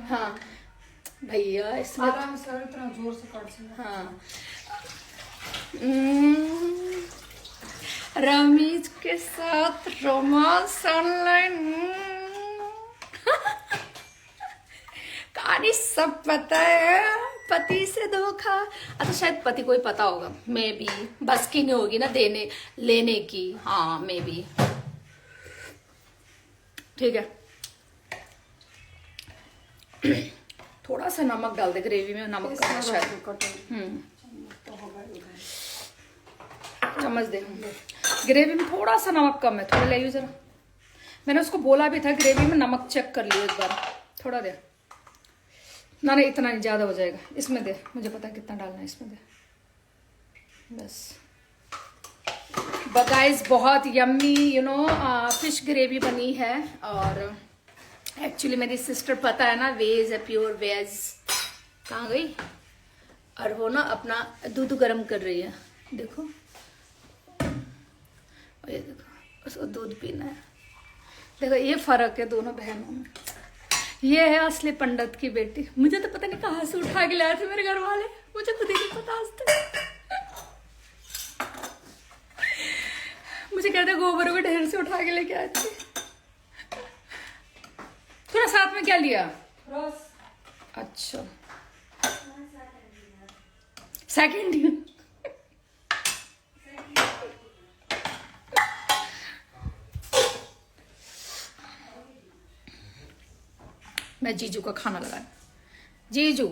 हाँ भैया इसमें आराम से इतना जोर से काट सकते। हाँ रमीज के साथ रोमांस ऑनलाइन। कहानी सब पता है। पति से धोखा। अच्छा शायद पति को ही पता होगा, मे बी बस की नहीं होगी ना देने लेने की। हाँ मे बी। ठीक है थोड़ा सा नमक डाल दे ग्रेवी में, नमक कम है शायद। चम्मच दे। ग्रेवी में थोड़ा सा नमक कम है, थोड़ा ले लो जरा। मैंने उसको बोला भी था ग्रेवी में नमक चेक कर लियो एक बार, थोड़ा दे ना। नहीं इतना नहीं, ज्यादा हो जाएगा। इसमें दे, मुझे पता है कितना डालना है, इसमें दे बस। गाइस बहुत यम्मी फिश ग्रेवी बनी है। और एक्चुअली मेरी सिस्टर पता है ना वेज है, प्योर वेज। कहाँ गई? और वो ना अपना दूध गर्म कर रही है, देखो ये देखो, उसको दूध पीना है। देखो ये फर्क है दोनों बहनों में। ये है असली पंडित की बेटी। मुझे तो पता नहीं कहाँ से उठा के लाए थे मेरे घर वाले, मुझे खुद ही नहीं पता आज तक। मुझे कहते गोबर को ढेर से उठा के लेके आए थे। थोड़ा साथ में क्या लिया? रस। अच्छा सेकंड। मैं जीजू का खाना लगाया। जीजू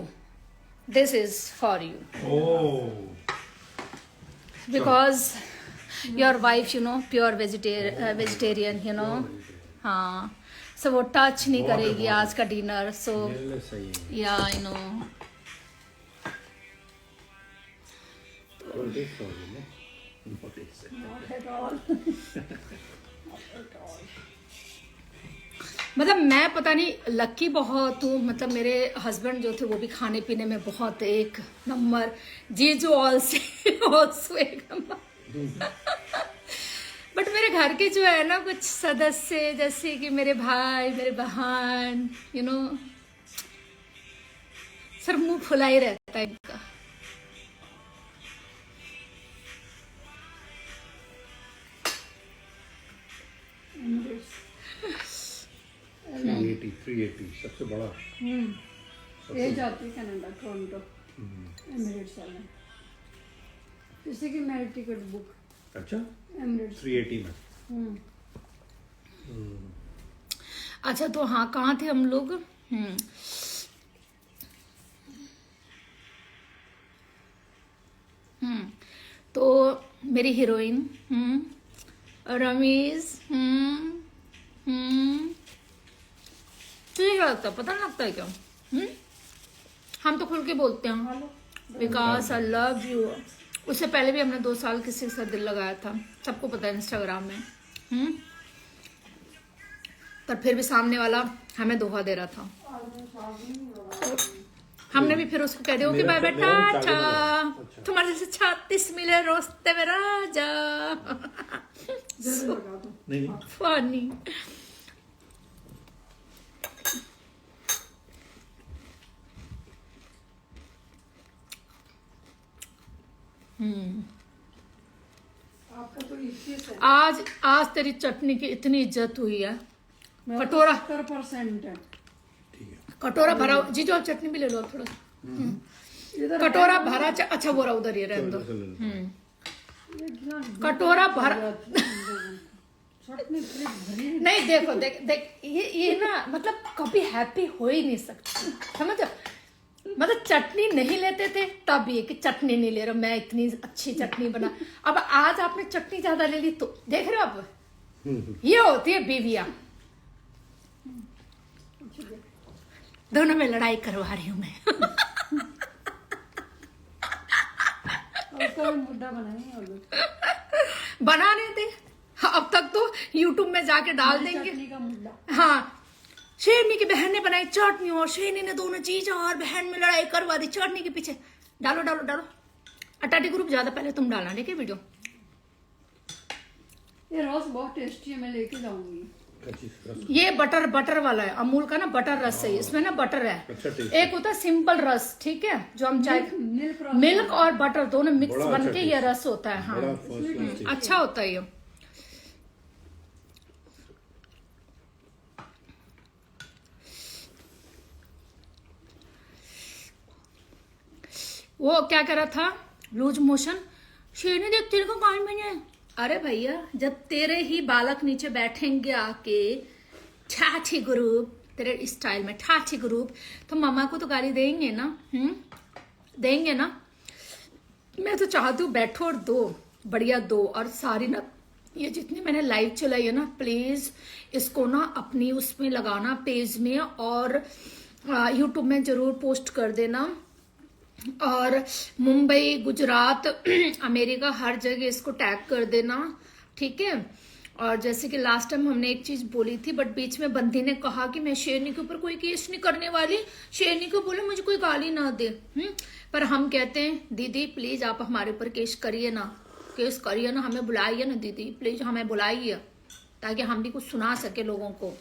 this is for you because your wife pure vegetarian हाँ सो वो टच नहीं करेगी आज का डिनर। सो या आई नो मतलब मैं पता नहीं लकी बहुत हूँ। मतलब मेरे हस्बैंड जो थे वो भी खाने पीने में बहुत एक नंबर। जीजू ऑल्सो एक नंबर। बट मेरे घर के जो है ना कुछ सदस्य, जैसे कि मेरे भाई मेरे बहन सर मुंह फुला ही रहता है इनका। सबसे बड़ा ये जाती कनाडा टोरंटो एमिरेट्स वाला, जैसे कि मेरी टिकट बुक। अच्छा एमिरेट्स 380 में। अच्छा तो हाँ कहाँ थे हम लोग? तो मेरी हीरोइन रमीज तुझे क्या लगता है? पता नहीं लगता है क्या? हम तो खुल के बोलते हैं विकास आई लव यू। उससे पहले भी हमने 2 साल किसी के साथ दिल लगाया था, सबको पता है इंस्टाग्राम में। पर फिर भी सामने वाला हमें धोखा दे रहा था। तो हमने भी फिर उसको कह दिया कि बाय बाय टाटा, तुम्हारे जैसे 36 मिले रोस्ते में राजा। नहीं फनी। आपका तो इज्जत है। आज तेरी चटनी की इतनी इज्जत हुई है। कटोरा 70% है। ठीक है कटोरा भरा। जीजू आप चटनी भी ले लो थोड़ा सा। कटोरा भरा अच्छा वो रहा उधर, ये रहने दो। कटोरा भरा चटनी भरी। नहीं देखो देख ये ना मतलब कभी हैप्पी हो ही नहीं सकती, समझो। मतलब चटनी नहीं लेते थे तब ये कि चटनी नहीं ले रहा, मैं इतनी अच्छी चटनी बना। अब आज आपने चटनी ज्यादा ले ली तो देख रहे हो आप, ये होती है बीवियां। दोनों में लड़ाई करवा रही हूं मैं। उसका मुद्दा बनाएंगे बनाने दे। अब तक तो YouTube में जाके डाल देंगे। चटनी का मुद्दा। हाँ शेरनी की बहन ने बनाई चटनी और शेरनी ने दोनों जीजा और बहन में लड़ाई करवा दी चटनी के पीछे। डालो डालो डालो अटाटी ग्रुप ज्यादा पहले तुम डालना ठीक है वीडियो। ये रोज बहुत टेस्टी है, मैं लेके जाऊंगी। क्या चीज रस? ये बटर वाला है, अमूल का ना बटर रस है, इसमें ना बटर है। अच्छा टेस्ट। एक होता है सिंपल रस, ठीक है, जो हम चाय मिल्क और बटर दोनों मिक्स बड़ा बन अच्छा के टेस्ट। ये रस होता है। हाँ बड़ा फर्स्ट क्लास टेस्ट। अच्छा होता है ये। वो क्या कह रहा था, लूज मोशन, शेरनी देख तेरे को कान में है। अरे भैया, जब तेरे ही बालक नीचे बैठेंगे आके ठाठी ग्रुप, तेरे स्टाइल में ठाठी ग्रुप, तो मामा को तो गाली देंगे ना। देंगे ना। मैं तो चाहती हूँ बैठो और दो, बढ़िया दो। और सारी ना ये जितनी मैंने लाइव चलाई है ना, प्लीज इसको ना अपनी उसमें लगाना पेज में, और यूट्यूब में जरूर पोस्ट कर देना। और मुंबई, गुजरात, अमेरिका, हर जगह इसको टैग कर देना, ठीक है। और जैसे कि लास्ट टाइम हमने एक चीज बोली थी, बट बीच में बंदी ने कहा कि मैं शेरनी के ऊपर कोई केस नहीं करने वाली, शेरनी को बोले मुझे कोई गाली ना दे। पर हम कहते हैं दीदी प्लीज आप हमारे ऊपर केस करिए ना, केस करिए ना, हमें बुलाइए ना दीदी, प्लीज हमें बुलाइए, ताकि हम भी कुछ सुना सके लोगों को।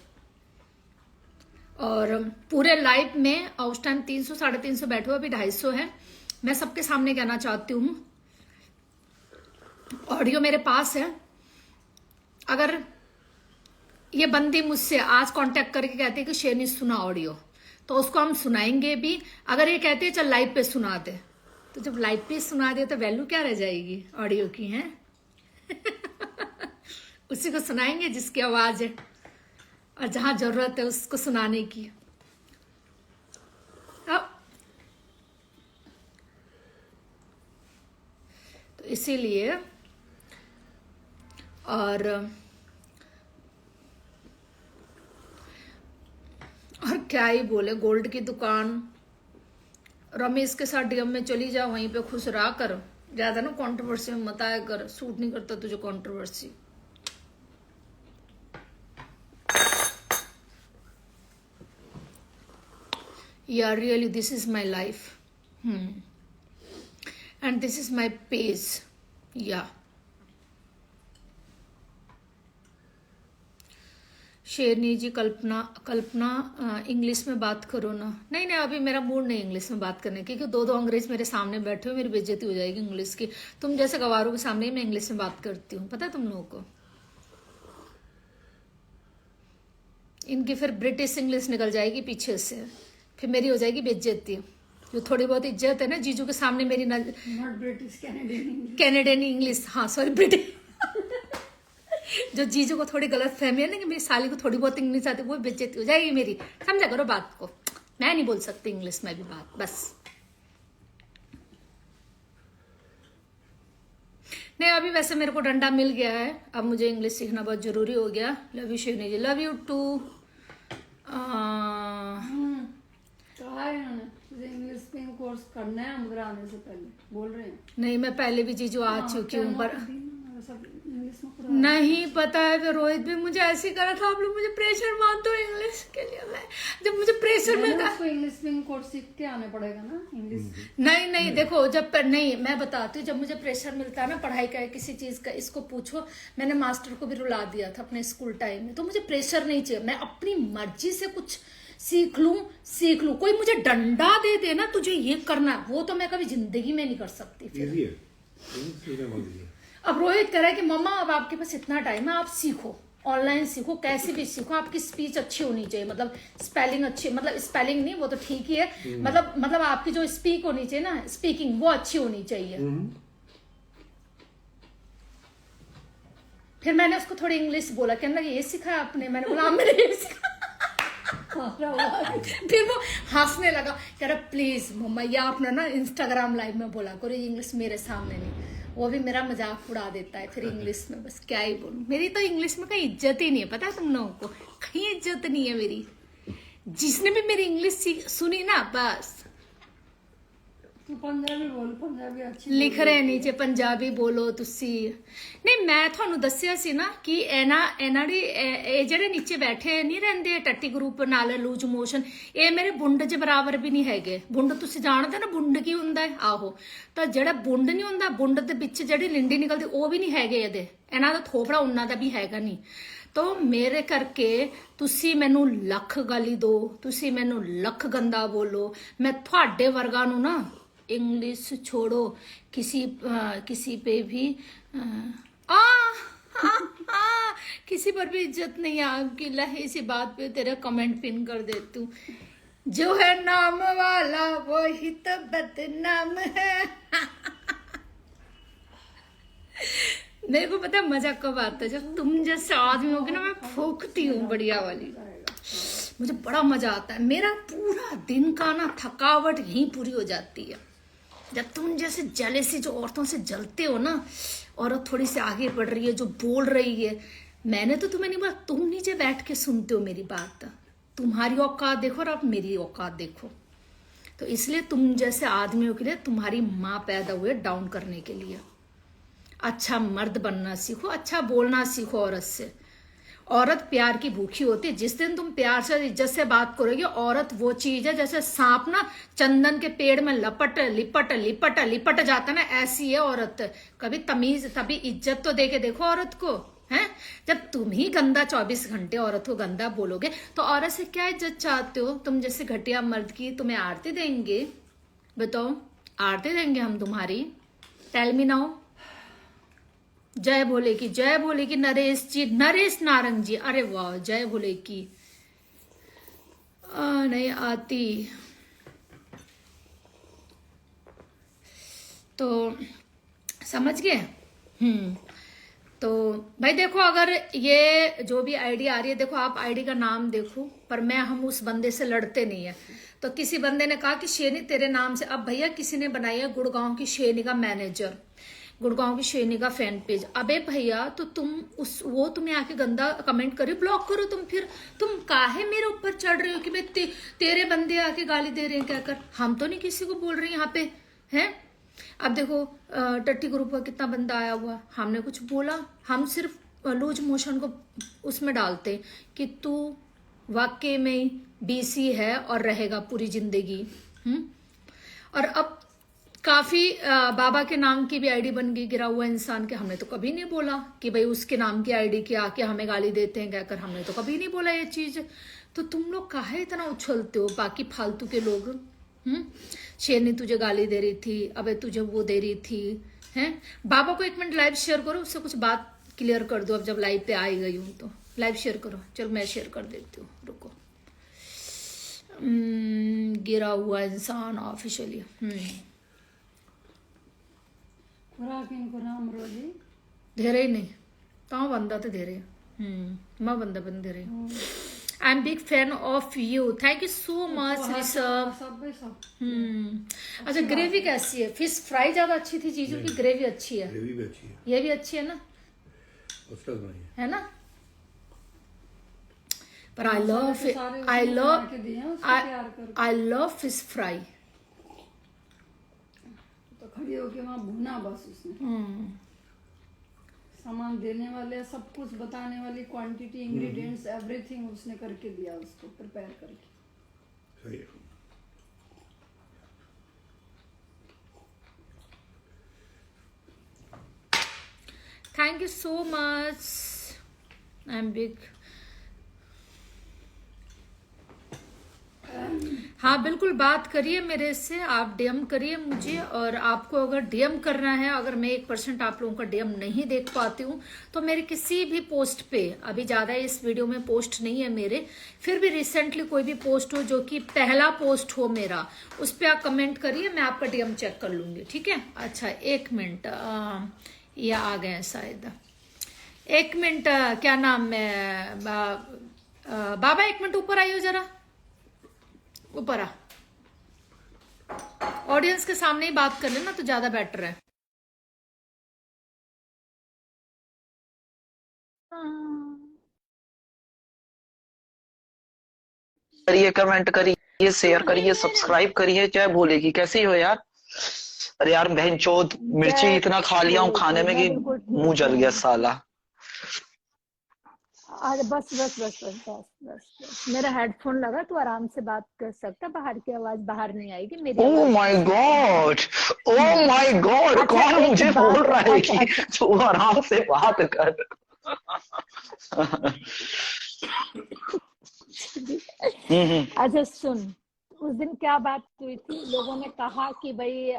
और पूरे लाइव में उस टाइम 300 350 बैठे हुए, अभी 250 है। मैं सबके सामने कहना चाहती हूँ, ऑडियो मेरे पास है। अगर ये बंदी मुझसे आज कांटेक्ट करके कहती है कि शेरनी सुना ऑडियो, तो उसको हम सुनाएंगे भी। अगर ये कहते हैं चल लाइव पे सुना दे, तो जब लाइव पे सुना दे तो वैल्यू क्या रह जाएगी ऑडियो की, है? उसी को सुनाएंगे जिसकी आवाज है, और जहां जरूरत है उसको सुनाने की। अब तो इसीलिए, और क्या ही बोले, गोल्ड की दुकान, रमेश के साथ डीएम में चली जा, वहीं पे खुश रहा कर, ज्यादा ना कंट्रोवर्सी में मत आया कर, सूट नहीं करता तुझे controversy. Yeah, really, this is my life. And this is my page. Yeah. शेरनी जी, कल्पना इंग्लिश में बात करो ना। नहीं, अभी मेरा मूड नहीं इंग्लिश में बात करने की, क्योंकि दो अंग्रेज मेरे सामने बैठे हुए, मेरी बेइज्जती हो जाएगी इंग्लिश की। तुम जैसे गवारों के सामने ही मैं इंग्लिश में बात करती हूँ, पता है तुम लोगों को। इनकी फिर ब्रिटिश इंग्लिश निकल जाएगी पीछे से, फिर मेरी हो जाएगी बेइज्जती। जो थोड़ी बहुत इज्जत है ना जीजू के सामने मेरी, नॉट ब्रिटिश, कैनेडियन इंग्लिश, हाँ सॉरी ब्रिटिश। जो जीजू को थोड़ी गलत फहमी है ना कि मेरी साली को थोड़ी बहुत इंग्लिश आती है, वो बेइज्जती हो जाएगी मेरी। समझा करो बात को, मैं नहीं बोल सकती इंग्लिश में भी बात, बस। नहीं, अभी वैसे मेरे को डंडा मिल गया है, अब मुझे इंग्लिश सीखना बहुत जरूरी हो गया। लव यू शेरनी जी, लव यू टू। कहा है इन्होंने तुझे इंग्लिश स्पीकिंग कोर्स करना है, हम आने से पहले बोल रहे हैं। नहीं, मैं पहले भी जीजू आ चुकी हूँ, पर सब इंग्लिश में नहीं पता है। फिर रोहित भी मुझे ऐसे ही करा था, आप लोग मुझे प्रेशर मान दो इंग्लिश के लिए। मैं जब मुझे प्रेशर मिलता है, इंग्लिश स्पीकिंग कोर्स सीख के आने पड़ेगा ना इंग्लिश। नहीं देखो, जब नहीं, मैं बताती हूँ, जब मुझे प्रेशर मिलता है ना पढ़ाई का, किसी चीज का, इसको पूछो, मैंने मास्टर को भी रुला दिया था अपने स्कूल टाइम में। तो मुझे प्रेशर नहीं चाहिए, मैं अपनी मर्जी से कुछ सीख लूं। कोई मुझे डंडा दे देना तुझे ये करना है, वो तो मैं कभी जिंदगी में नहीं कर सकती। इजी है, सीखना बहुत इजी है। अब रोहित कह रहा है कि मम्मा अब आपके पास इतना टाइम है, आप सीखो, ऑनलाइन सीखो, कैसे भी सीखो, आपकी स्पीच अच्छी होनी चाहिए, मतलब स्पेलिंग अच्छी, मतलब स्पेलिंग नहीं वो तो ठीक ही है, मतलब आपकी जो स्पीक होनी चाहिए ना, स्पीकिंग, वो अच्छी होनी चाहिए। फिर मैंने उसको थोड़ी इंग्लिश बोला, कहने लगा ये सिखाया आपने? मैंने बोला मैंने ये सिखा। फिर वो हंसने लगा, कह रहा प्लीज मम्मा ये आपने ना इंस्टाग्राम लाइव में बोला करो, ये इंग्लिश मेरे सामने नहीं। वो भी मेरा मजाक उड़ा देता है फिर इंग्लिश में, बस क्या ही बोलूं। मेरी तो इंग्लिश में कहीं इज्जत ही नहीं है, पता है तुम लोगों को, कहीं इज्जत नहीं है मेरी। जिसने भी मेरी इंग्लिश सुनी ना, बस तू पंजाबी बोल, पंजाबी अच्छी लिख रहे नीचे पंजाबी बोलो तुसी। नहीं, मैं ਤੁਹਾਨੂੰ ਦੱਸਿਆ ਸੀ ਨਾ ਕਿ ਇਹਨਾਂ ਦੀ ਇਹ ਜਿਹੜੇ ਨੀਚੇ ਬੈਠੇ ਨਹੀਂ ਰਹਿੰਦੇ ਟੱਟੀ ਗਰੁੱਪ ਨਾਲ ਲੂਜ ਮੋਸ਼ਨ, ਇਹ ਮੇਰੇ ਬੁੰਡ ਚ ਬਰਾਬਰ ਵੀ ਨਹੀਂ ਹੈਗੇ। ਬੁੰਡ ਤੁਸੀਂ ਜਾਣਦੇ ਨਾ ਬੁੰਡ ਕੀ ਹੁੰਦਾ ਹੈ? ਆਹੋ, ਤਾਂ ਜਿਹੜਾ ਬੁੰਡ ਨਹੀਂ ਹੁੰਦਾ, ਬੁੰਡ ਦੇ ਵਿੱਚ ਜਿਹੜੀ ਲਿੰਡੀ ਨਿਕਲਦੀ ਉਹ ਵੀ ਨਹੀਂ ਹੈਗੇ ਇਹਦੇ, ਇਹਨਾਂ ਦਾ ਥੋਪੜਾ ਉਹਨਾਂ ਦਾ ਵੀ ਹੈਗਾ ਨਹੀਂ। तो मेरे करके तुसी मैनू लख गाली दो, तुसी मैनू लख गंदा बोलो, मैं थोड़े वर्गा नू ना इंग्लिश छोड़ो किसी पे भी आ, आ, आ, किसी पर भी इज्जत नहीं है आपकी। ला इसी बात पे तेरा कमेंट पिन कर देती हूँ, जो है नाम वाला वही तो बदनाम है। मेरे को पता है मजा कब आता है, जब तुम जैसे आदमी होगे ना, मैं फूकती हूँ बढ़िया वाली, मुझे बड़ा मजा आता है। मेरा पूरा दिन का ना थकावट यहीं पूरी हो जाती है जब तुम जैसे जलेसी जो औरतों से जलते हो ना, औरत थोड़ी सी आगे बढ़ रही है, जो बोल रही है, मैंने तो तुम्हें नहीं बोला, तुम नीचे बैठ के सुनते हो मेरी बात, तुम्हारी औकात देखो और अब मेरी औकात देखो। तो इसलिए तुम जैसे आदमियों के लिए तुम्हारी माँ पैदा हुए डाउन करने के लिए। अच्छा मर्द बनना सीखो, अच्छा बोलना सीखो औरत से। औरत प्यार की भूखी होती है, जिस दिन तुम प्यार से इज्जत से बात करोगे, औरत वो चीज है जैसे सांप ना चंदन के पेड़ में लपट लिपट लिपट लिपट जाता ना, ऐसी है औरत। कभी तमीज, तभी इज्जत तो दे के देखो औरत को, है? जब तुम ही गंदा 24 घंटे औरत को गंदा बोलोगे तो औरत से क्या इज्जत चाहते हो? तुम जैसे घटिया मर्द की तुम्हें आरती देंगे? बताओ, आरती देंगे हम तुम्हारी? Tell me now. जय भोले की, जय भोले की। नरेश जी, नरेश नारंग जी, अरे वाह, जय भोले की। नहीं आती तो समझ गए। तो भाई देखो, अगर ये जो भी आईडी आ रही है, देखो आप आईडी का नाम देखो, पर हम उस बंदे से लड़ते नहीं है। तो किसी बंदे ने कहा कि शेनी तेरे नाम से, अब भैया किसी ने बनाई है गुड़गांव की शेनी का मैनेजर, गुड़गांव की शेनी का फैन पेज। अबे भैया, तो तुम वो तुम्हें आके गंदा कमेंट करे, ब्लॉक करो तुम। फिर तुम काहे मेरे ऊपर चढ़ रहे हो कि मैं तेरे बंदे आके गाली दे रहे हैं क्या कर? हम तो नहीं किसी को बोल रहे यहाँ पे, हैं? अब देखो टट्टी ग्रुप का कितना बंदा आया हुआ, हमने कुछ बोला? हम सिर्फ लूज मोशन को उसमें डालते कि तू वाकई में बीसी है और रहेगा पूरी जिंदगी। और अब काफी बाबा के नाम की भी आईडी बन गई गिरा हुआ इंसान के। हमने तो कभी नहीं बोला कि भाई उसके नाम की आईडी के आके हमें गाली देते हैं कहकर, हमने तो कभी नहीं बोला ये चीज। तो तुम लोग काहे इतना उछलते हो बाकी फालतू के लोग? शेरनी तुझे गाली दे रही थी, अबे तुझे वो दे रही थी, हैं? बाबा को 1 मिनट लाइव शेयर करो, उससे कुछ बात क्लियर कर दो। अब जब लाइव पे आई गई हूं तो लाइव शेयर करो। चलो मैं शेयर कर देती हूँ, रुको। गिरा हुआ इंसान ऑफिशियली। को नाम रोजी धेरे ही नहीं तो बंदा तो धेरे मैं बंदा बन धेरे। I am big fan of you, thank you so much Rishabh. अच्छा, ग्रेवी कैसी है? फिश फ्राई ज्यादा अच्छी थी, चीजों की ग्रेवी अच्छी है, ग्रेवी भी अच्छी है, ये भी अच्छी है ना, है ना? पर आई लव फिश फ्राई। तो खड़ी होके वहाँ भुना बस उसने। सामान देने वाले, सब कुछ बताने वाली, क्वांटिटी, इंग्रेडिएंट्स, एवरीथिंग उसने करके दिया उसको, प्रिपेयर करके। सही है। Thank you so much. I am big. हाँ बिल्कुल, बात करिए मेरे से, आप डीएम करिए मुझे। और आपको अगर डीएम करना है, अगर मैं 1% आप लोगों का डीएम नहीं देख पाती हूँ तो मेरे किसी भी पोस्ट पे, अभी ज्यादा इस वीडियो में पोस्ट नहीं है मेरे, फिर भी रिसेंटली कोई भी पोस्ट हो जो कि पहला पोस्ट हो मेरा, उस पर आप कमेंट करिए, मैं आपका डीएम चेक कर लूंगी, ठीक है? अच्छा 1 मिनट, ये आ गए शायद। 1 मिनट, क्या नाम है बाबा, 1 मिनट ऊपर आइयो जरा, ऊपर आ। ऑडियंस के सामने ही बात कर लेना तो ज्यादा बेटर है। करिए, कमेंट करिए, शेयर करिए, सब्सक्राइब करिए। जय भोले की। कैसी हो यार? अरे यार बहन चोद, मिर्ची इतना खा लिया हूँ खाने में कि मुंह जल गया साला। अरे बस बस बस बस बस बस बस, मेरा हेडफोन लगा, तो आराम से बात कर सकता, बाहर की आवाज बाहर नहीं आएगी मेरी। Oh my God, oh my God, कौन मुझे बोल रहा है कि तू आराम से बात कर? अच्छा सुन, उस दिन क्या बात हुई थी, लोगों ने कहा कि भाई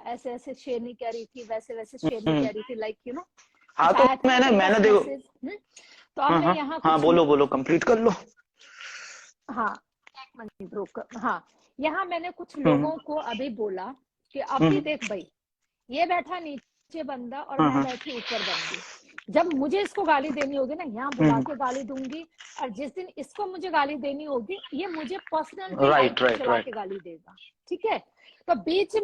ऐसे ऐसे शेरनी कह रही थी, वैसे वैसे शेरनी कह रही थी, लाइक यू नो हाँ तो मैंने देखो, तो अब हाँ मैं हाँ यहाँ हाँ, कुछ बोलो कंप्लीट कर लो। हाँ एक मिनट रुक, हाँ यहाँ मैंने कुछ लोगों को अभी बोला कि अभी देख भाई, ये बैठा नीचे बंदा और मैं बैठी ऊपर बंदी, जब मुझे इसको गाली देनी होगी ना यहाँ बुला के गाली दूंगी, और जिस दिन इसको मुझे गाली देनी होगी ये मुझे पर्सनल पे लाइव चला के गाली देगा, ठीक है। तो बीच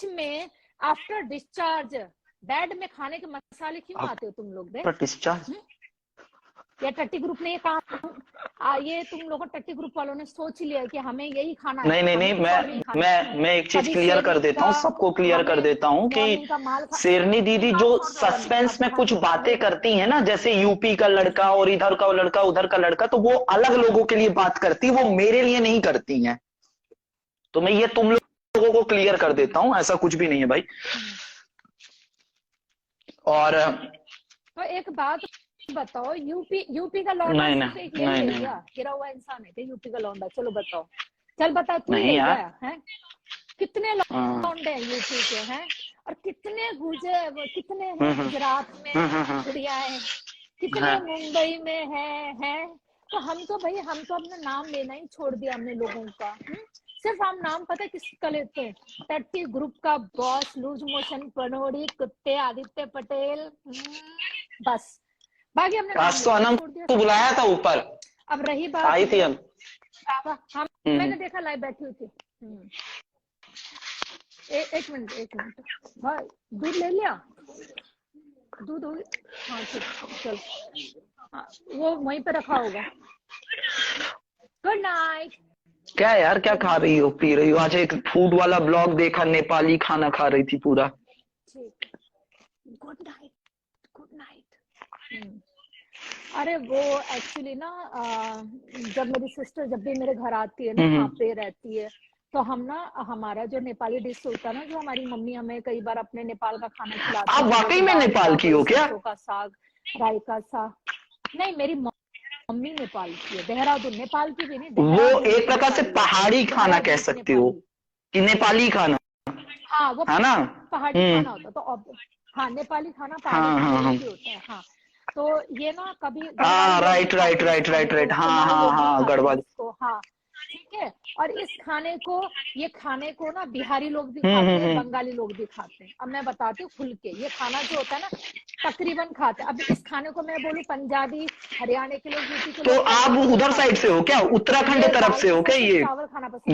में आफ्टर डिस्चार्ज बेड में खाने के मसाले क्यों आते हो तुम लोग? डिस्चार्ज या टट्टी ग्रुप ने ये कहा, ये तुम लोगों टट्टी ग्रुप वालों ने सोच लिया कि हमें यही खाना है। नहीं, मैं एक चीज क्लियर कर देता हूँ, सबको क्लियर कर देता हूँ कि शेरनी दीदी जो सस्पेंस में कुछ बातें करती है ना, जैसे यूपी का लड़का और इधर का लड़का उधर का लड़का, तो वो अलग लोगों के लिए बात करती है, वो मेरे लिए नहीं करती हैं। तो मैं ये तुम लोगों को क्लियर कर देता हूँ, ऐसा कुछ भी नहीं है भाई। और तो एक बात बताओ, यूपी का लौंडा गिरा हुआ इंसान है क्या यूपी का लौंडा? चलो बताओ, चल बता तू ले गया है? कितने लौंडे हैं यूपी के हैं, और कितने कितने हैं गुजरात में गुड़िया है, कितने मुंबई में है। तो हम तो अपना नाम लेना ही छोड़ दिया हमने लोगों का। सिर्फ हम नाम पता है किसका लेते हैं? टट्टी ग्रुप का बॉस, लूज मोशन पनोड़ी कुत्ते आदित्य पटेल, बस। बाकी हमने आज तो अनम को बुलाया था ऊपर, अब रही बात, आई थी हम मैंने देखा लाइव बैठी हुई थी। एक मिनट भाई, दूध ले लिया? दूध हो गया? हाँ ठीक, चल वो वहीं पे रखा होगा। Good night. क्या यार, क्या खा रही हो पी रही हो? आज एक फूड वाला ब्लॉग देखा, नेपाली खाना खा रही थी पूरा। ठीक, गुड नाइट गुड नाइट। अरे वो एक्चुअली ना जब मेरी सिस्टर जब भी मेरे घर आती है ना, वहाँ पे रहती है, तो हम ना हमारा जो नेपाली डिश होता है ना, जो हमारी मम्मी हमें कई बार अपने नेपाल का खाना खिलाती है। आप वाकई में नेपाल की हो क्या? का साग, राई का साग। नहीं, मेरी मम्मी नेपाल की है, देहरादून, नेपाल की भी नहीं। वो एक प्रकार से पहाड़ी खाना कह सकते हो कि नेपाली खाना। हाँ वो है ना, पहाड़ी खाना होता तो अब, हाँ नेपाली खाना पहाड़ी खाना होता है। हाँ तो ये ना कभी राइट, हाँ गढ़वाली को, हाँ ठीक है। और इस खाने को ना बिहारी लोग भी खाते हैं, बंगाली लोग भी खाते हैं। अब मैं बताती हूँ खुल के, ये खाना जो होता है ना तकरीबन खाते हैं। अब इस खाने को मैं बोलूँ पंजाबी हरियाणा के लोग, यूपी के लोग, तो आप उधर साइड से हो क्या? उत्तराखंड तरफ से हो क्या? ये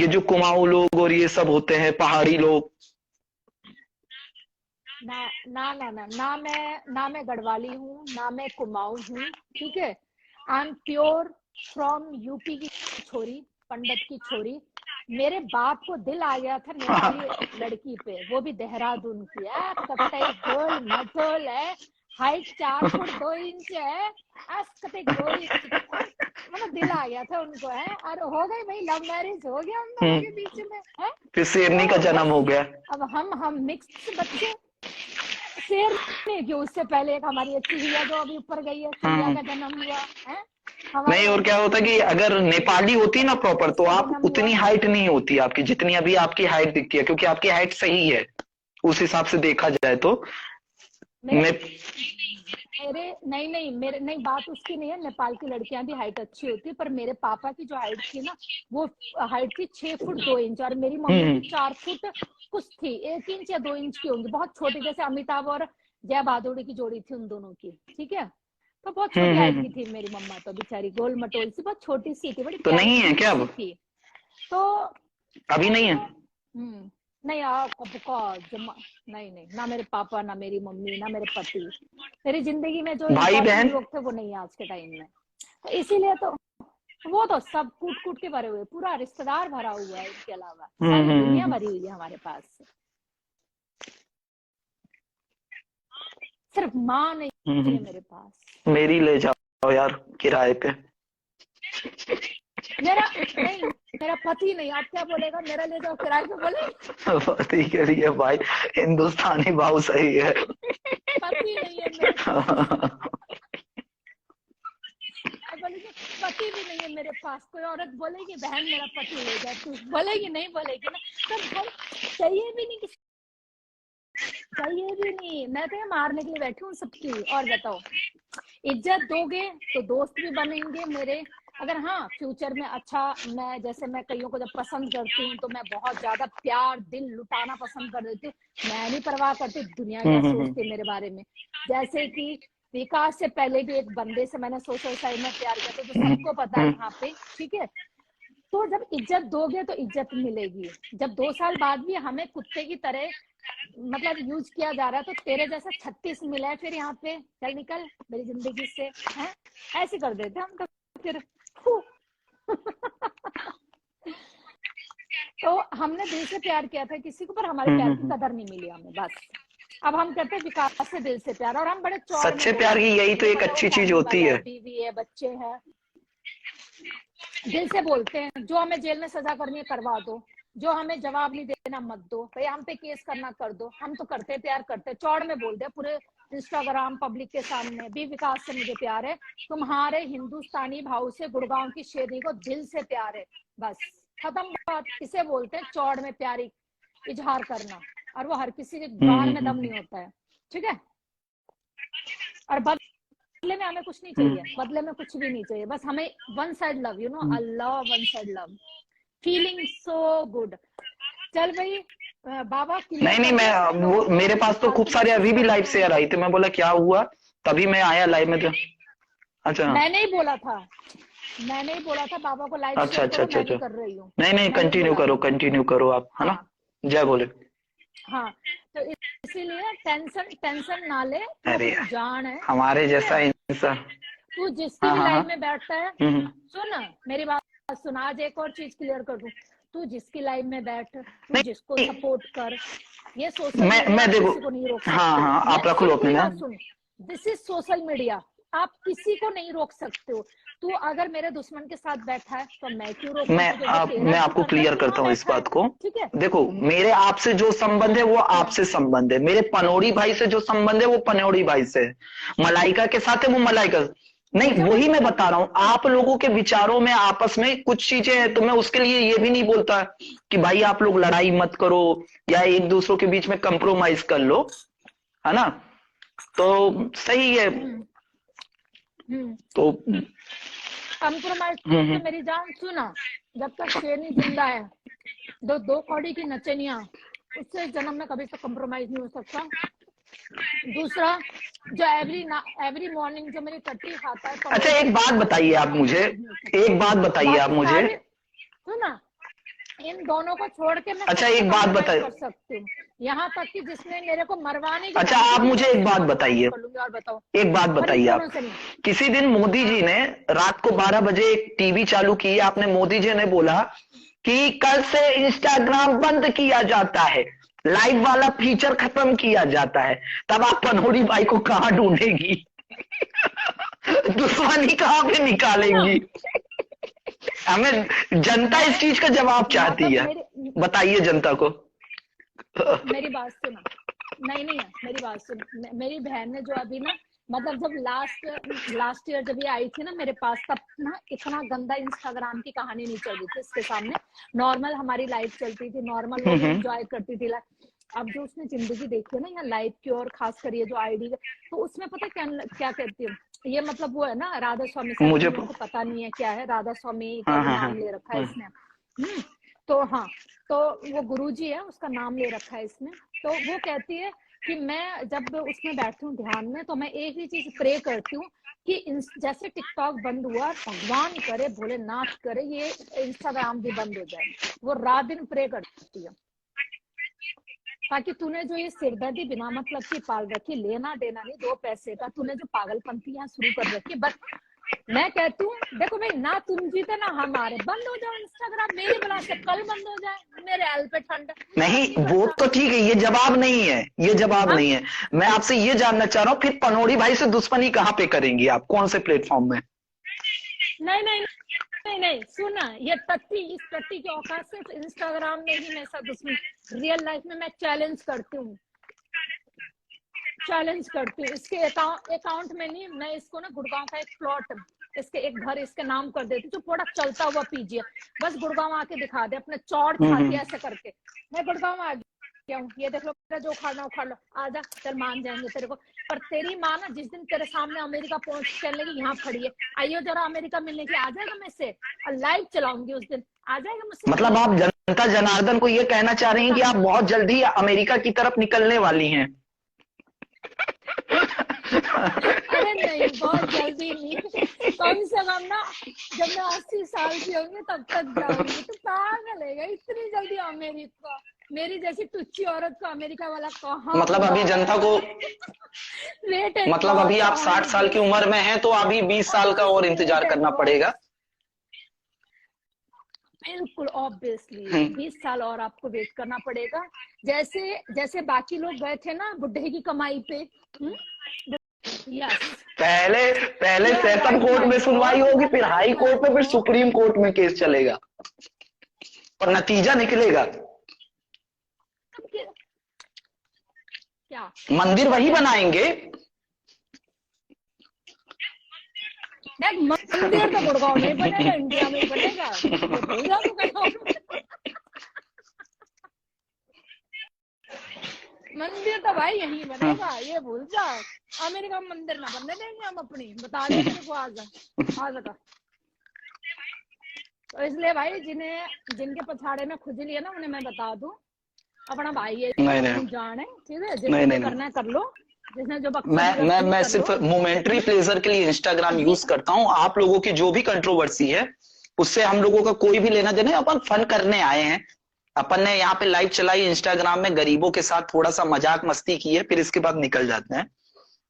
जो कुमाऊं लोग और ये सब होते हैं पहाड़ी लोग? ना मैं गढ़वाली हूँ, ना मैं कुमाऊं हूँ, ठीक है। I am pure from UP की छोरी, पंडित की छोरी। मेरे बाप को दिल आ गया था नेपाली लड़की पे, वो भी देहरादून की है, कतई गोल मटोल है, हाइट 4 फुट 2 इंच है, कतई गोरी, मतलब दिल आ गया था उनको है। और हो गई भाई, लव मैरिज हो गया उन दोनों के बीच में है, फिर शेरनी का जन्म हो गया। अब हम मिक्स बच्चे, शेर नहीं क्यों, उससे पहले एक हमारी अच्छी भैया जो अभी ऊपर गई है, भैया का जन्म हुआ है। नहीं, और क्या होता कि अगर नेपाली होती ना प्रॉपर, तो आप उतनी हाइट नहीं होती आपकी, जितनी अभी आपकी हाइट दिखती है, क्योंकि आपकी हाइट सही है उस हिसाब से देखा जाए तो। मेरे नहीं, बात उसकी नहीं है, नेपाल की लड़कियां भी हाइट अच्छी होती है, पर मेरे पापा की जो हाइट थी ना, वो हाइट थी 6 फुट 2 इंच, और मेरी मम्मी की 4 फुट कुछ थी, 1 इंच या 2 इंच की होंगी, बहुत छोटी, जैसे अमिताभ और जया भादुड़ी की जोड़ी थी उन दोनों की, ठीक है। तो बहुत छोटी हाइट की थी मेरी मम्मा, तो बेचारी गोल मटोल सी, बहुत छोटी सी थी, बड़ी तो नहीं है क्या अब? थी तो अभी नहीं है। नहीं नहीं, ना मेरे पापा, ना मेरी मम्मी, ना मेरे पति, मेरी जिंदगी में जो भाई बहन लोग थे वो नहीं है आज के टाइम में। तो इसीलिए तो वो तो सब कूट के भरे हुए, पूरा रिश्तेदार भरा हुआ है, इसके अलावा सारी दुनिया भरी हुई है हमारे पास। सिर्फ माँ नहीं है मेरे पास। मेरी ले जाओ यार किराए पे। मेरा पति नहीं, आप क्या बोलेगा, मेरा ले जाओ किराए पे बोले? पति के लिए भाई हिंदुस्तानी भाव सही है। पति नहीं है मेरे आएंगे मेरे पास, कोई औरत बोलेगी बहन मेरा पति ले जाए, तू बोलेगी नहीं बोलेगी ना, तो हम चाहिए भी नहीं, चाहिए भी नहीं, मैं तो मारने के लिए बैठी हूँ सबकी। और बताओ, इज्जत दोगे तो दोस्त भी बनेंगे मेरे, अगर हाँ फ्यूचर में अच्छा, मैं जैसे मैं कईयों को जब पसंद करती हूँ तो मैं बहुत ज्यादा प्यार दिल लुटाना पसंद कर देती हूँ, मैं नहीं परवाह करती दुनिया क्या सोचती है मेरे बारे में। जैसे कि विकास से पहले भी एक बंदे से मैंने सोशल साइड में प्यार किया था, जो सबको पता है यहाँ पे, ठीक है। तो जब इज्जत दोगे तो इज्जत मिलेगी। जब 2 साल बाद भी हमें कुत्ते की तरह मतलब यूज किया जा रहा है, तो तेरे जैसा 36 मिला है फिर यहाँ पे, चल निकल मेरी जिंदगी से, है ऐसे कर देते हम तो फिर। तो हमने दिल से प्यार किया था किसी को, पर हमारे प्यार की कदर नहीं मिली हमें, बस। अब हम कहते हैं विकास से दिल से प्यार, और हम बड़े चौड़ में सच्चे प्यार की यही तो एक अच्छी चीज होती है। बीवी है, बच्चे हैं, दिल से बोलते हैं। जो हमें जेल में सजा करनी है करवा दो, जो हमें जवाब नहीं देना मत दो, भाई हम पे केस करना कर दो, हम तो करते प्यार करते, चौड़ में बोल दे पूरे इंस्टाग्राम पब्लिक के सामने भी विकास से मुझे प्यार है, तुम्हारे हिंदुस्तानी भाव से गुड़गांव की शेरी को दिल से प्यार है, बस खत्म बात। इसे बोलते हैं चौड़ में प्यार इजहार करना, और वो हर किसी के गाल में दम नहीं होता है, ठीक है। और बदले में हमें कुछ नहीं चाहिए, बदले में कुछ भी नहीं चाहिए, बस हमें one side love, you know, Allah one side love, feeling so good. चल भाई बाबा, नहीं मैं वो मेरे पास तो खूब सारे अभी भी लाइव शेयर आई थी, मैं बोला क्या हुआ, तभी मैं आया लाइव में तो। अच्छा मैंने ही बोला था, मैंने ही बोला था बाबा को लाइव अच्छा अच्छा अच्छा अच्छा, कर रही हूँ। नहीं कंटिन्यू करो आप, है ना, जय बोले। हाँ तो इसीलिए टेंशन ना ले, अरे तू जान है हमारे जैसा इंसान। तू जिसकी भी लाइफ में बैठता है, सुन मेरी बात सुन, आज एक और चीज क्लियर कर दूं, तू जिसकी लाइफ में बैठ, तू जिसको सपोर्ट कर, ये सोशल मैं देखो, किसी को नहीं रोक सकते। हाँ आप रख लो अपने ना, सुन, दिस इज सोशल मीडिया, आप किसी को नहीं रोक सकते हो। तू अगर मेरे दुश्मन के साथ बैठा है तो मैं क्यों रोकूं? मैं आपको क्लियर करता हूँ इस बात को, ठीक है। देखो मेरे आपसे जो संबंध है वो आपसे संबंध है, मेरे पनौड़ी भाई से जो संबंध है वो पनौड़ी भाई से, मलाइका के साथ है वो मलाइका, नहीं वही मैं बता रहा हूँ। आप लोगों के विचारों में आपस में कुछ चीजें हैं, तो मैं उसके लिए ये भी नहीं बोलता कि भाई आप लोग लड़ाई मत करो या एक दूसरों के बीच में कंप्रोमाइज कर लो, है ना, तो सही है। तो कंप्रोमाइज तो मेरी जान सुना, जब तक शेरनी जिंदा है, दो कौड़ी की नचनिया, उससे जन्म में कभी तक कंप्रोमाइज नहीं हो सकता। दूसरा, जो एवरी मॉर्निंग जो मेरी टट्टी खाता है। अच्छा एक बात बताइए आप मुझे, सुना, इन दोनों को छोड़ के मैं अच्छा एक बात बताइए, कर सकती हूँ, यहाँ तक कि जिसने मेरे को मरवाने की, अच्छा आप मुझे एक बात बताइए, और बताओ एक बात बताइए आप, किसी दिन मोदी जी ने रात को 12 बजे एक टीवी चालू की, आपने मोदी जी ने बोला कि कल से इंस्टाग्राम बंद किया जाता है, लाइव वाला फीचर खत्म किया जाता है, तब आप पनौड़ी भाई को कहाँ ढूंढेगी? दुश्मनी कहाँ पे निकालेंगी? हमें जनता इस चीज का जवाब चाहती है, बताइए जनता को। मेरी बात सुनो, नहीं है, मेरी बात सुनो, मेरी बहन ने जो अभी ना, मतलब जब लास्ट ईयर जब ये आई थी ना मेरे पास, तब ना इतना गंदा इंस्टाग्राम की कहानी नहीं चल रही थी इसके सामने, नॉर्मल हमारी लाइफ चलती थी, नॉर्मल लोग एंजॉय करती थी। अब जो उसने जिंदगी देखी है ना यहाँ लाइफ की, और खास कर ये जो आईडी, तो उसमें पता क्या कहती है ये, मतलब वो है ना राधा स्वामी, मुझे पता नहीं है क्या है, राधा स्वामी का नाम ले रखा है इसने, तो हाँ, तो वो गुरुजी है उसका नाम ले रखा है इसने। तो वो कहती है कि मैं जब उसमें बैठती हूँ ध्यान में, तो मैं एक ही चीज प्रे करती हूँ कि जैसे टिकटॉक बंद हुआ, भगवान करे भोलेनाथ करे ये इंस्टाग्राम भी बंद हो जाए। वो रात दिन प्रे करती है, ताकि तूने जो ये सिरदर्दी बिना मतलब की पाल रखी, लेना देना नहीं 2 पैसे का, तूने जो पागलपंती यहाँ शुरू कर रखी, बस मैं कहती हूँ देखो भाई, ना तुम जीते ना हमारे, बंद हो जाओ इंस्टाग्राम, मेरी बला से कल बंद हो जाए, मेरे एल पे ठंड नहीं, वो तो ठीक है, ये जवाब नहीं है, ये जवाब नहीं है। मैं आपसे ये जानना चाह रहा हूँ, फिर पनौड़ी भाई से दुश्मनी कहाँ पे करेंगी आप, कौन से प्लेटफॉर्म में? नहीं सुना, ये टट्टी, इस टट्टी की औकात सिर्फ इंस्टाग्राम में ही मेरे साथ दुश्मनी, रियल लाइफ में मैं चैलेंज करती हूँ इसके अकाउंट में नहीं, मैं इसको ना गुड़गांव का एक प्लॉट इसके एक घर इसके नाम कर देती, जो प्रोडक्ट चलता हुआ पीजिए, बस गुड़गांव आके दिखा दे अपने चौड़ छाती ऐसे करके, मैं गुड़गांव आ गया हूँ, ये देख लो, जो उखाड़ना उखाड़ लो, आजा, चल मान जाएंगे तेरे को। पर तेरी माँ ना जिस दिन तेरे सामने अमेरिका पहुंच चलने की, यहाँ खड़ी है, आइयो जरा अमेरिका मिलने की, आ जाएगा मुझसे, लाइव चलाऊंगी उस दिन, आ जाएगा मुझसे। मतलब आप जनता जनार्दन को ये कहना चाह रही हैं कि आप बहुत जल्दी अमेरिका की तरफ निकलने वाली हैं? अरे नहीं, बहुत जल्दी नहीं, कम से कम ना जब मैं 80 साल की होंगी तब तक जाऊंगी। तो पागल है, इतनी जल्दी अमेरिका, मेरी जैसी टुच्ची औरत को अमेरिका वाला कहाँ। मतलब अभी जनता को वेट, मतलब अभी आप 60 साल की उम्र में हैं, तो अभी 20 साल का और इंतजार करना पड़ेगा। बिल्कुल ऑब्वियसली 20 साल और आपको वेट करना पड़ेगा। जैसे जैसे बाकी लोग गए थे ना बुढ़े की कमाई पे। यस, पहले सेशन कोर्ट में सुनवाई होगी, फिर हाई कोर्ट में, फिर सुप्रीम कोर्ट में केस चलेगा और नतीजा निकलेगा। क्या मंदिर वही बनाएंगे? मंदिर तो गुड़गांव में बनेगा, इंडिया में बनेगा, मंदिर तो भाई यहीं बनेगा, ये भूल जाओ। अमेरिका में मंदिर ना बनने देंगे हम अपनी, बता दे मेरे को आज का। तो इसलिए भाई जिनके पछाड़े में खुजली है ना, उन्हें मैं बता दूं, अपना भाई है, अपनी जान है, ठीक है, जिसने करना है कर लो, जिसने जो मैं सिर्फ मोमेंटरी प्लेजर के लिए इंस्टाग्राम यूज करता हूँ। आप लोगों की जो भी कंट्रोवर्सी है उससे हम लोगों का कोई भी लेना देना, अपन फन करने आए हैं। अपन ने यहाँ पे लाइव चलाई इंस्टाग्राम में, गरीबों के साथ थोड़ा सा मजाक मस्ती की है, फिर इसके बाद निकल जाते हैं।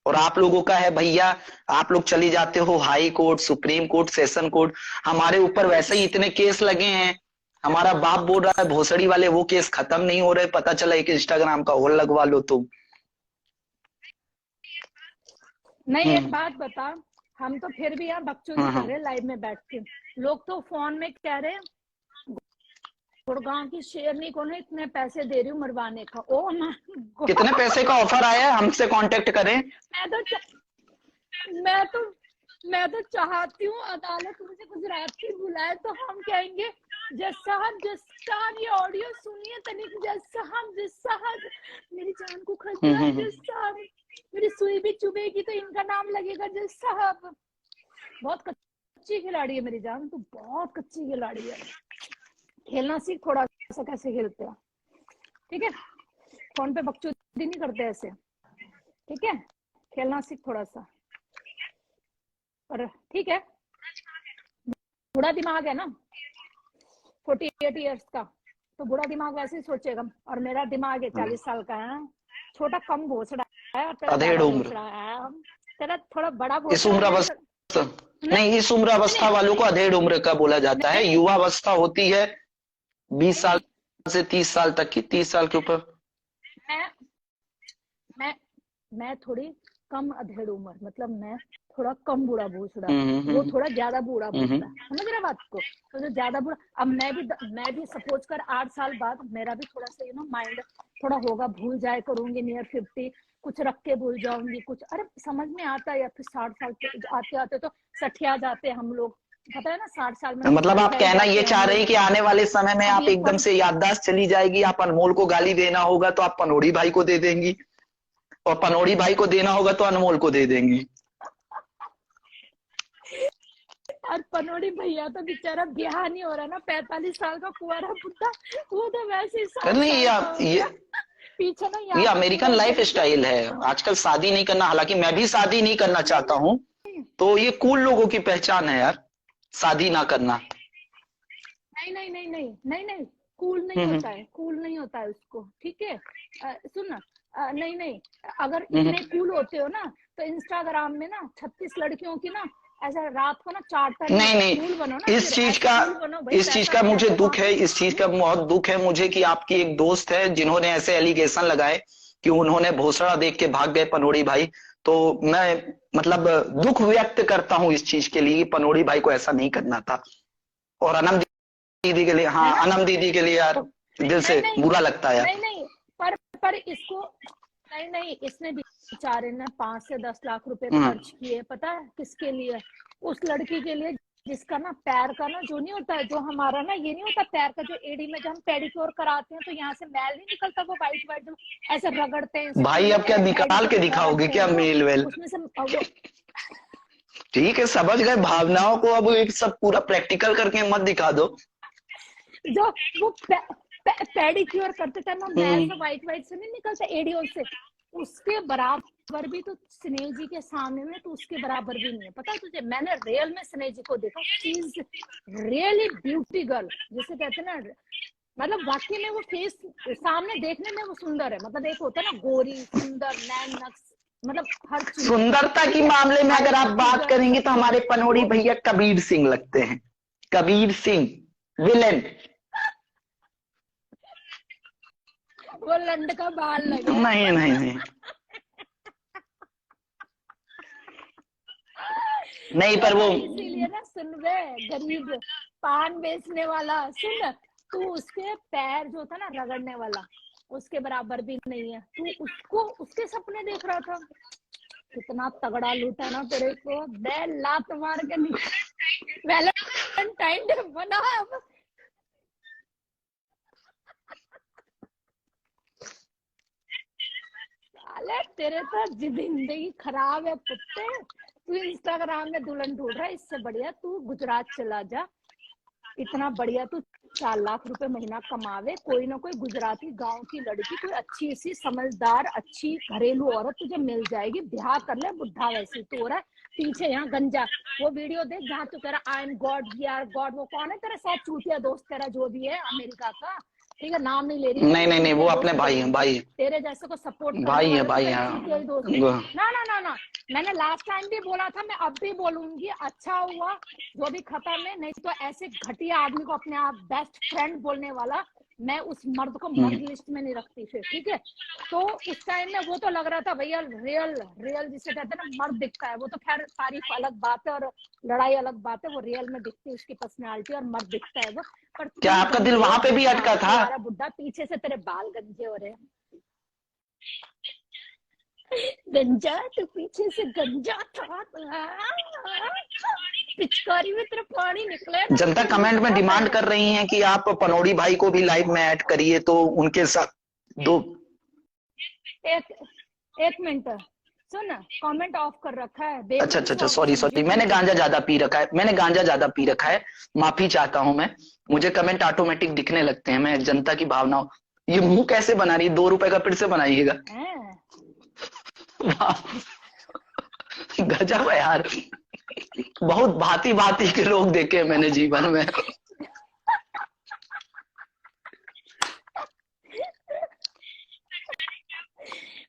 और आप लोगों का है भैया, आप लोग चली जाते हो high court, supreme court, session court. हमारे ऊपर वैसे ही इतने केस लगे हैं, हमारा बाप बोल रहा है भोसड़ी वाले वो केस खत्म नहीं हो रहे, पता चला एक इंस्टाग्राम का और लगवा लो तुम। नहीं, एक बात बता, हम तो फिर भी यहाँ बकचोदी कर रहे लाइव में बैठ के, लोग तो फोन में कह रहे गुड़गांव की शेरनी को ना इतने पैसे दे रही हूँ मरवाने का। ओ कितने पैसे का ऑफर आया है? हमसे कांटेक्ट करें। मैं तो चाहती हूँ अदालत मुझे गुजरात की बुलाए, तो हम कहेंगे जज साहब ये ऑडियो सुनिए तनिक, जज साहब मेरी जान को खतरा है, जज साहब मेरी सुई भी चुभेगी तो इनका नाम लगेगा, जज साहब। बहुत कच्ची खिलाड़ी है मेरी जान, तो बहुत कच्ची खिलाड़ी है, खेलना सीख थोड़ा सा, कैसे खेलते हैं, ठीक है, फोन पे बकचोदी नहीं करते ऐसे, ठीक है, खेलना सीख थोड़ा सा। पर ठीक है, बुरा दिमाग है ना 48 इयर्स का, तो बुरा दिमाग वैसे ही सोचेगा, और मेरा दिमाग है 40 साल का है, छोटा कम भोसड़ा है, अधेड़ उम्र है, तेरा थोड़ा बड़ा इस उम्र अवस्था नहीं, इस उम्र अवस्था वालों को अधेड़ उम्र का बोला जाता है। युवा अवस्था होती है 20 साल से 30 साल तक की, 30 साल के ऊपर। मैं थोड़ी कम अधेड़ उम्र, मतलब मैं थोड़ा कम बूढ़ा भूसड़ा, वो थोड़ा ज्यादा बूढ़ा भूसड़ा, समझ रहे बात को? तो जो ज्यादा बूढ़ा, अब मैं भी सपोज कर 8 साल बाद मेरा भी थोड़ा सा माइंड थोड़ा होगा, भूल जाए करूंगी, नियर 50 कुछ रख के भूल जाऊंगी, कुछ अरे समझ में आता है, या फिर 60 साल आते आते तो सठिया जाते हम लोग, पता है ना, 60 साल में। मतलब आप कहना ये चाह रहे हैं कि आने वाले समय में आप एकदम से याददाश्त चली जाएगी, आप अनमोल को गाली देना होगा तो आप पनोड़ी भाई को दे देंगी, और पनोड़ी भाई को देना होगा तो अनमोल को दे देंगी। और पनोड़ी भैया तो बेचारा ब्याह नहीं हो रहा ना, 45 साल का कुंवारा बुड्ढा, वो तो वैसे ही नहीं, पीछे ना, ये अमेरिकन लाइफ स्टाइल है, आजकल शादी नहीं करना, हालांकि मैं भी शादी नहीं करना चाहता हूँ, तो ये कूल लोगों की पहचान है यार, शादी ना करना। नहीं, कूल नहीं होता है, कूल नहीं होता है उसको, ठीक है, सुन ना, नहीं, अगर इतने कूल होते हो ना तो इंस्टाग्राम में ना 36 लड़कियों की ना ऐसा रात को ना चार्टर नहीं, बनो ना, इस चीज का मुझे दुख है, इस चीज का बहुत दुख है मुझे कि आपकी एक दोस्त है जिन्होंने ऐसे एलिगेशन लगाए कि उन्होंने भोसड़ा देख के भाग गए पनोड़ी भाई। तो मैं मतलब दुख व्यक्त करता हूँ इस चीज के लिए, पनोड़ी भाई को ऐसा नहीं करना था। और अनम दीदी के लिए, हाँ अनम दीदी के लिए यार दिल से बुरा लगता है। नहीं, पर इसको नहीं, इसने बेचारे ने 5 से 10 लाख रुपए खर्च किए, पता है किसके लिए? उस लड़की के लिए जिसका ना पैर का ना जो नहीं होता है, जो हमारा ना ये नहीं होता पैर का जो एड़ी में, जब हम पेडिक्योर कराते हैं तो यहाँ से मैल नहीं निकलता, वो वाइट वाइट जो ऐसे रगड़ते हैं भाई अब क्या निकाल के दिखाओगे क्या मेल वेल? उसमें से वो ठीक है, समझ गए भावनाओं को, अब एक सब पूरा प्रैक्टिकल करके मत दिखा दो। जो वो पेडिक्योर करते थे ना, मैल से वाइट वाइट से नहीं निकलता एडियो से, उसके बराबर भी तो स्नेह जी के सामने में तो उसके बराबर भी नहीं है। पता है तुझे, मैंने रियल में स्नेह जी को देखा, she is really beauty girl जिसे कहते हैं ना, मतलब वाकई में वो फेस सामने देखने में वो सुंदर है। मतलब एक होता है ना गोरी सुंदर नैन नक्श, मतलब हर चीज। सुंदरता के मामले में अगर आप बात करेंगे तो हमारे पनोड़ी भैया कबीर सिंह लगते हैं, कबीर सिंह विलेन। वो लंड का बाल लगे। नहीं नहीं नहीं नहीं, पर वो इसीलिए ना सुन वे गरीब पान बेचने वाला, सुन तू उसके पैर जो था ना रगड़ने वाला, उसके बराबर भी नहीं है। तू उसको उसके सपने देख रहा था, कितना तगड़ा लूटा ना तेरे को, दे लात मार के वैलेंटाइन डे बना। साले तेरे तो जिंदगी खराब है कुत्ते। तू इंस्टाग्राम में दुल्हन ढूंढ रहा है, इससे बढ़िया तू गुजरात चला जा। इतना बढ़िया तू 4 लाख रुपए महीना कमावे, कोई ना कोई गुजराती गांव की लड़की, कोई अच्छी सी समझदार अच्छी घरेलू औरत तुझे मिल जाएगी, ब्याह कर ले। बुढ़ा वैसे तो हो रहा है पीछे यहाँ गंजा। वो वीडियो देख जहाँ तू कह रहा आई एम गॉड यार गॉड, वो कौन है तेरे साथ चूतिया दोस्त तेरा जो भी है अमेरिका का, ठीक है नाम नहीं ले रही। नहीं नहीं नहीं, वो अपने भाई हैं, भाई तेरे जैसे को सपोर्ट भाई है, भाई है। ना ना ना ना, मैंने लास्ट टाइम भी बोला था, मैं अब भी बोलूंगी, अच्छा हुआ जो भी खत्म है, नहीं तो ऐसे घटिया आदमी को अपने आप बेस्ट फ्रेंड बोलने वाला मैं उस मर्द को मर्द लिस्ट में नहीं रखती फिर, ठीक है। तो उस टाइम में वो तो लग रहा था भैया रियल रियल जिसे कहते हैं ना मर्द दिखता है, वो तो खैर तारीफ अलग बात है और लड़ाई अलग बात है, वो रियल में दिखती है उसकी पर्सनालिटी और मर्द दिखता है वो। पर क्या आपका दिल वहां पे भी अटका था? बुड्ढा पीछे से तेरे बाल गंजे हो रहे हैं। गंजा तो पीछे से गंजा था, पिचकारी में तेरा पानी निकले। जनता कमेंट में डिमांड कर रही है कि आप पनोड़ी भाई को भी लाइव में ऐड करिए, तो उनके साथ दो एक मिनट सुन, कमेंट ऑफ कर रखा है। अच्छा अच्छा अच्छा, सॉरी मैंने गांजा ज्यादा पी रखा है, माफी चाहता हूं मैं। मुझे कमेंट ऑटोमेटिक दिखने लगते हैं, मैं जनता की भावनाओं। ये मुंह कैसे बना रही है? 2 रुपए का फिर से बनाइएगा। गजब है यार, बहुत भांति भांति के लोग देखे मैंने जीवन में।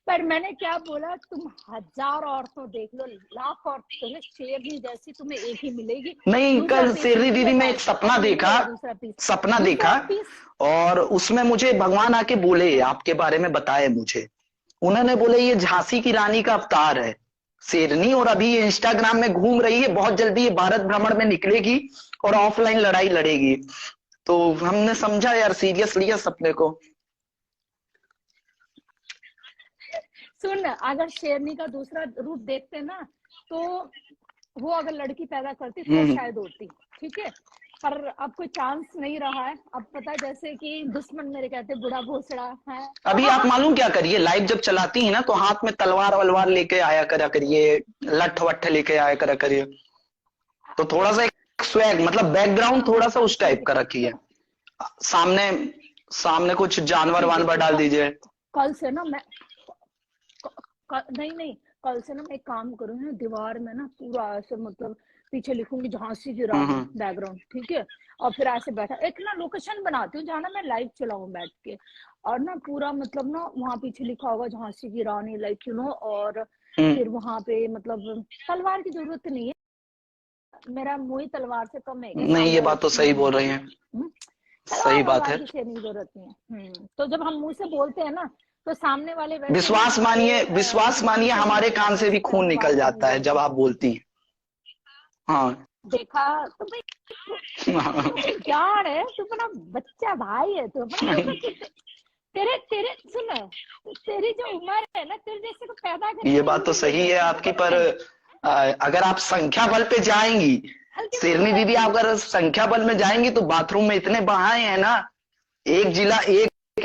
पर मैंने क्या बोला, तुम 1000 औरतों देख लो, लाख औरतें, शेरनी जैसी तुम्हें एक ही मिलेगी। नहीं, कल शेरनी दीदी में एक सपना देखा और उसमें मुझे भगवान आके बोले, आपके बारे में बताए मुझे। उन्होंने बोले ये झांसी की रानी का अवतार है शेरनी, और अभी ये इंस्टाग्राम में घूम रही है, बहुत जल्दी ये भारत भ्रमण में निकलेगी और ऑफलाइन लड़ाई लड़ेगी। तो हमने समझा यार सीरियस लिया सपने को। सुन, अगर शेरनी का दूसरा रूप देखते ना, तो वो अगर लड़की पैदा करती तो शायद होती, ठीक है। पर अब कोई चांस नहीं रहा है। अब पता है जैसे कि दुश्मन मेरे कहते बुढ़ा भोसड़ा है। अभी आप मालूम क्या करिए, लाइव जब चलाती है ना तो हाथ में तलवार वलवार लेके आया करा करिए, लठ वट्ठ लेके आया करा करिए, तो थोड़ा सा एक स्वैग, मतलब बैकग्राउंड थोड़ा सा उस टाइप का रखिए। सामने कुछ जानवर वानवर डाल दीजिए। कल से ना मैं नहीं कल से ना मैं एक काम करूंगी, दीवार में ना पूरा ऐसे मतलब पीछे लिखूंगी झांसी की रानी बैकग्राउंड, ठीक है। और फिर ऐसे बैठा एक ना लोकेशन बनाती हूँ जहाँ ना मैं लाइव चलाऊं बैठ के, और ना पूरा मतलब ना वहाँ पीछे लिखा होगा झांसी की रानी, लाइक यू नो। और फिर वहां पे मतलब तलवार की जरूरत नहीं है, मेरा मुंह ही तलवार से कम है। नहीं, ये बात तो सही बोल रही है, सही बात है। जरूरत नहीं है। तो जब हम मुंह से बोलते हैं ना तो सामने वाले विश्वास मानिए हमारे कान से भी खून निकल जाता है जब आप बोलती हैं। हाँ देखा तो भाई यार है, तू अपना बच्चा भाई है, तू तेरे सुन, तेरी जो उम्र है ना, तेरे जैसे को पैदा करने। ये बात तो सही है आपकी, पर अगर आप संख्या बल पे जाएंगी, शेरनी दीदी, आप अगर संख्या बल में जाएंगी तो बाथरूम में इतने बहाए हैं ना, एक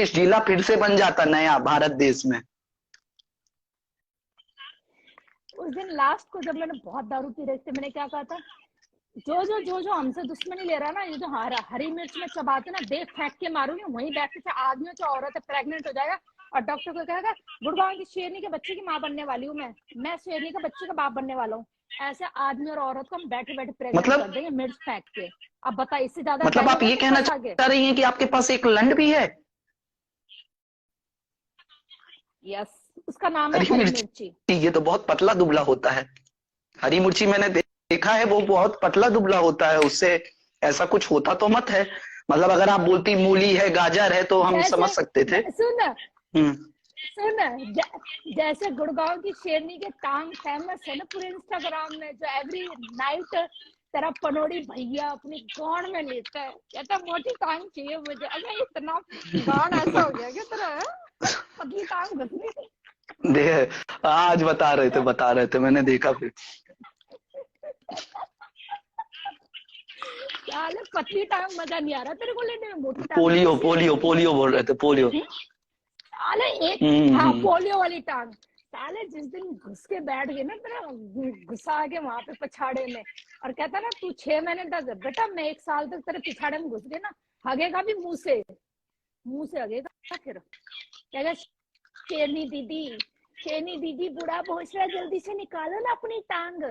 जिला फिर से बन जाता नया भारत देश में। उस दिन लास्ट को जब मैंने बहुत दारू पी रही थी, मैंने क्या कहा था, जो हमसे दुश्मनी ले रहा है ना, ये जो हरी मिर्च में चबाते ना, देख फेंक के मारूंगी, वहीं बैठ के, चाहे आदमी हो चाहे औरत है, प्रेग्नेंट हो जाएगा और डॉक्टर को कहेगा गुड़गांव की शेरनी के बच्चे की माँ बनने वाली हूँ, मैं शेरनी के बच्चे का बाप बनने वाला हूँ। ऐसे आदमी और औरत को हम बैठे बैठे प्रेग्नेंट कर देंगे मिर्च फेंक के। अब बता, इससे ज्यादा मतलब आप ये कहना चाह रही हैं कि आपके पास एक लंड भी है? यस, उसका नाम है हरी हरी मिर्ची। मिर्ची। ये तो बहुत पतला दुबला होता है। हरी मिर्ची मैंने देखा है, वो बहुत पतला दुबला होता है, उससे ऐसा कुछ होता तो मत है। मतलब अगर आप बोलती मूली है, गाजर है, तो हम समझ सकते थे। सुन, जैसे गुड़गांव की शेरनी के टांग फेमस है ना पूरे इंस्टाग्राम में, जो एवरी नाइट तेरा पनोड़ी भैया अपनी गांड में लेता है, कहता मोटी टांग चाहिए मुझे। अबे इतना गांड ऐसा हो गया क्या तेरा? पतली टांग घसनी थी। देख, आज बता रहे थे, मैंने देखा फिर। साले पतली टांग मजा नहीं आ रहा तेरे को लेने में, मोटी टांग। पोलियो बोल रहे थे, पोलियो। साले एक, हाँ पोलियो वाली टांग। साले जिस दिन घुस के बैठ गए ना तेरा, घुसा के वहां पे पछाड़े में, और कहता ना तू 6 महीने तक, बेटा मैं 1 साल तक तेरे पिछाड़े में घुस गए ना, हगेगा भी मुंह से हगेगा। फिर कहेगा शेरनी दीदी बुढ़ा पहुंच रहा है, जल्दी से निकालो ना अपनी टांग।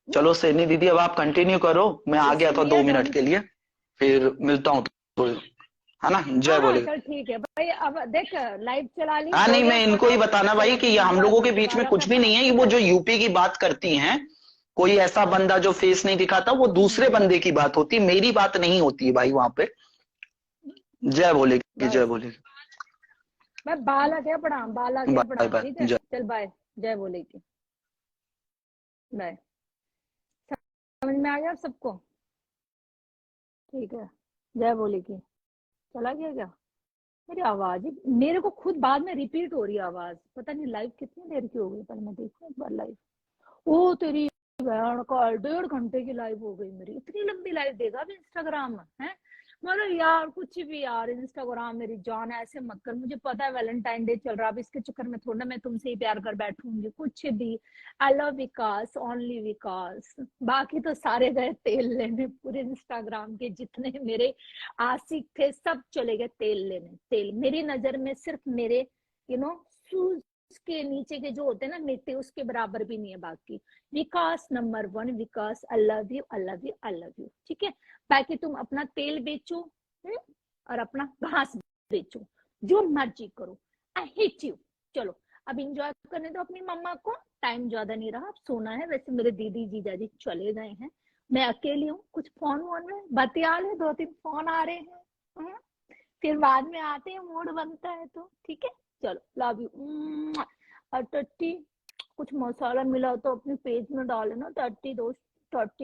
चलो शेरनी दीदी, अब आप कंटिन्यू करो, मैं आ गया था 2 मिनट के लिए, फिर मिलता हूँ तो, है ना? जय बोले। चल ठीक है भाई, अब देख लाइव चला ली। हाँ नहीं, मैं इनको ही बताना भाई कि हम लोगों के बीच में कुछ भी नहीं है। ये वो जो यूपी की बात करती हैं, कोई ऐसा बंदा जो फेस नहीं दिखाता, वो दूसरे बंदे की बात होती है, मेरी बात नहीं होती है भाई वहां पे। जय बोले की, जय बोले। मैं बाला क्या पढ़ा, ठीक है, चल बाय, जय बोले की, बाय। समझ में आ गया सबको? ठीक है, जय बोले की। चला गया क्या? मेरी आवाज ही मेरे को खुद बाद में रिपीट हो रही है आवाज, पता नहीं लाइव कितनी देर की हो गई, पर मैं देखूं एक बार लाइव। ओ तेरी बहन का 1.5 घंटे की लाइव हो गई मेरी। इतनी लंबी लाइव देगा अभी इंस्टाग्राम है? मतलब यार कुछ भी यार, इंस्टाग्राम मेरी जान ऐसे मत कर। मुझे पता है वैलेंटाइन डे चल रहा है, अब इसके चक्कर में थोड़ा मैं तुमसे ही प्यार कर बैठूंगी, कुछ भी। आई लव विकास, ओनली विकास। बाकी तो सारे गए तेल लेने, पूरे इंस्टाग्राम के जितने मेरे आशिक थे सब चले गए तेल लेने। तेल मेरी नजर में सिर्फ मेरे शूज के नीचे के जो होते हैं ना मिट्टी, उसके बराबर भी नहीं है बाकी। Vikas number 1, Vikas I love you, I love you, I love you. ठीक है, बाकी तुम अपना तेल बेचो और अपना घास बेचो, जो मर्जी करो, आई हेट यू। चलो अब इंजॉय करने दो अपनी मम्मा को, टाइम ज्यादा नहीं रहा, अब सोना है। वैसे मेरे दीदी जीजाजी चले गए हैं, मैं अकेली हूँ। कुछ फोन वोन में बतिया ले, 2-3 फोन आ रहे हैं, फिर बाद में आते हैं, मूड बनता है तो। ठीक है, चलो लव यू। और टट्टी, कुछ मसाला मिला तो अपने पेज में डाले ना टट्टी दोस्त, टट्टी।